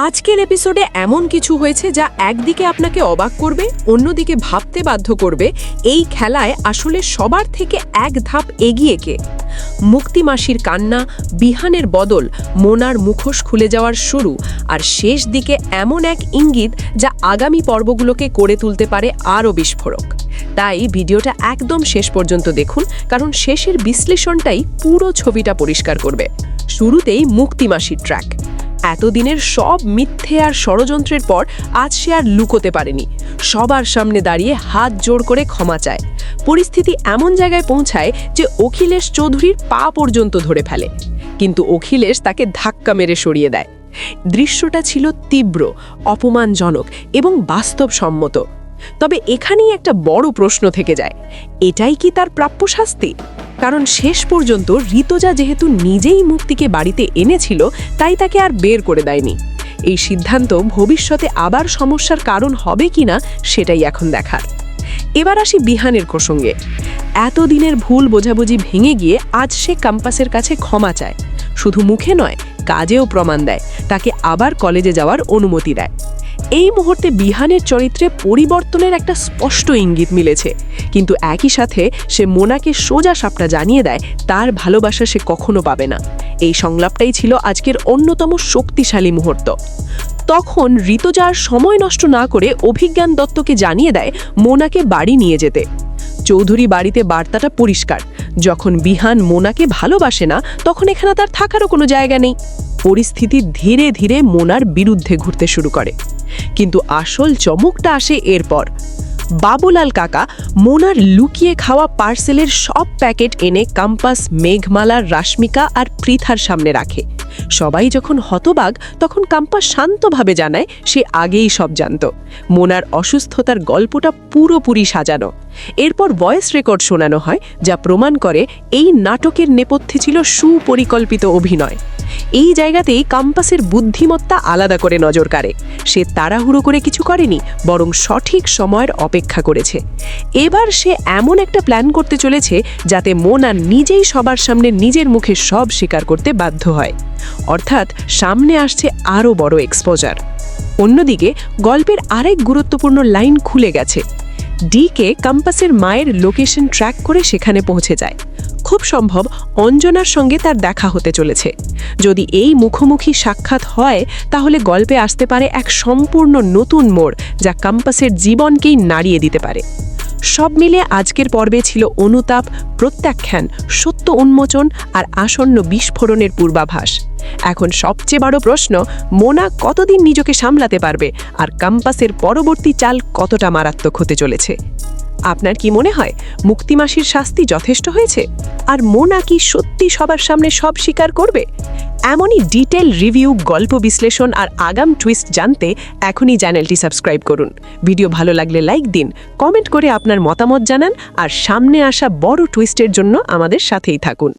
আজকের এপিসোডে এমন কিছু হয়েছে যা একদিকে আপনাকে অবাক করবে, অন্যদিকে ভাবতে বাধ্য করবে এই খেলায় আসলে সবার থেকে এক ধাপ এগিয়ে কে। মুক্তি মাসির কান্না, বিহানের বদল, মোনার মুখোশ খুলে যাওয়ার শুরু, আর শেষ দিকে এমন এক ইঙ্গিত যা আগামী পর্বগুলোকে করে তুলতে পারে আরও বিস্ফোরক। তাই ভিডিওটা একদম শেষ পর্যন্ত দেখুন, কারণ শেষের বিশ্লেষণটাই পুরো ছবিটা পরিষ্কার করবে। শুরুতেই মুক্তি মাসির ট্র্যাক। এতদিনের সব মিথ্যে আর ষড়যন্ত্রের পর আজ সে আর লুকোতে পারেনি। সবার সামনে দাঁড়িয়ে হাত জোড় করে ক্ষমা চায়। পরিস্থিতি এমন জায়গায় পৌঁছায় যে অখিলেশ চৌধুরীর পা পর্যন্ত ধরে ফেলে, কিন্তু অখিলেশ তাকে ধাক্কা মেরে সরিয়ে দেয়। দৃশ্যটা ছিল তীব্র, অপমানজনক এবং বাস্তবসম্মত। তবে এখানেই একটা বড় প্রশ্ন থেকে যায়, এটাই কি তার প্রাপ্য শাস্তি? কারণ শেষ পর্যন্ত ঋতুজা যেহেতু নিজেই মুক্তিকে বাড়িতে এনেছিল, তাই তাকে আর বের করে দেয়নি। এই সিদ্ধান্ত ভবিষ্যতে আবার সমস্যার কারণ হবে কিনা সেটাই এখন দেখার। এবার আসি বিহানের প্রসঙ্গে। এতদিনের ভুল বোঝাবুঝি ভেঙে গিয়ে আজ সে ক্যাম্পাসের কাছে ক্ষমা চায়। শুধু মুখে নয়, কাজেও প্রমাণ দেয়, তাকে আবার কলেজে যাওয়ার অনুমতি দেয়। এই মুহূর্তে বিহানের চরিত্রে পরিবর্তনের একটা স্পষ্ট ইঙ্গিত মিলেছে, কিন্তু একই সাথে সে মোনাকে সোজা সাপটা জানিয়ে দেয় তার ভালোবাসা সে কখনো পাবে না। এই সংলাপটাই ছিল আজকের অন্যতম শক্তিশালী মুহূর্ত। তখন ঋতুজা আর সময় নষ্ট না করে অভিজ্ঞান দত্তকে জানিয়ে দেয় মোনাকে বাড়ি নিয়ে যেতে। চৌধুরী বাড়িতে বার্তাটা পরিষ্কার, যখন বিহান মোনাকে ভালোবাসে না, তখন এখানে তার থাকারও কোনো জায়গা নেই। পরিস্থিতি ধীরে ধীরে মোনার বিরুদ্ধে ঘুরতে শুরু করে। কিন্তু আসল চমকটা আসে এরপর। বাবুলাল কাকা মোনার লুকিয়ে খাওয়া পার্সেলের সব প্যাকেট এনে ক্যাম্পাস, মেঘমালা, রাশ্মিকা আর পৃথার সামনে রাখে। সবাই যখন হতবাক, তখন ক্যাম্পাস শান্তভাবে জানায় সে আগেই সব জানত। মোনার অসুস্থতার গল্পটা পুরোপুরি সাজানো। এরপর ভয়েস রেকর্ড শোনানো হয়, যা প্রমাণ করে এই নাটকের নেপথ্যে ছিল সুপরিকল্পিত অভিনয়। এই জায়গাতেই ক্যাম্পাসের বুদ্ধিমত্তা আলাদা করে নজর কাড়ে। সে তাড়াহুড়ো করে কিছু করেনি, বরং সঠিক সময়ের অপেক্ষা করেছে। এবার সে এমন একটা প্ল্যান করতে চলেছে যাতে মোনা নিজেই সবার সামনে নিজের মুখে সব স্বীকার করতে বাধ্য হয়। অর্থাৎ সামনে আসছে আরও বড় এক্সপোজার। অন্যদিকে গল্পের আরেক গুরুত্বপূর্ণ লাইন খুলে গেছে। ডিকে ক্যাম্পাসের মায়ের লোকেশন ট্র্যাক করে সেখানে পৌঁছে যায়। খুব সম্ভব অঞ্জনার সঙ্গে তার দেখা হতে চলেছে। যদি এই মুখোমুখি সাক্ষাৎ হয়, তাহলে গল্পে আসতে পারে এক সম্পূর্ণ নতুন মোড়, যা ক্যাম্পাসের জীবনকেই নাড়িয়ে দিতে পারে। সব মিলে আজকের পর্বে ছিল অনুতাপ, প্রত্যাখ্যান, সত্য উন্মোচন আর আসন্ন বিস্ফোরণের পূর্বাভাস। এখন সবচেয়ে বড় প্রশ্ন, মোনা কতদিন নিজেকে সামলাতে পারবে, আর ক্যাম্পাসের পরবর্তী চাল কতটা মারাত্মক হতে চলেছে। আপনার কি মনে হয় মুক্তি মাসির শাস্তি যথেষ্ট হয়েছে? আর মোনা কি সত্যি সবার সামনে সব স্বীকার করবে? এমনই ডিটেল রিভিউ, গল্প বিশ্লেষণ আর আগাম টুইস্ট জানতে এখনই চ্যানেলটি সাবস্ক্রাইব করুন। ভিডিও ভালো লাগলে লাইক দিন, কমেন্ট করে আপনার মতামত জানান, আর সামনে আসা বড় টুইস্টের জন্য আমাদের সাথেই থাকুন।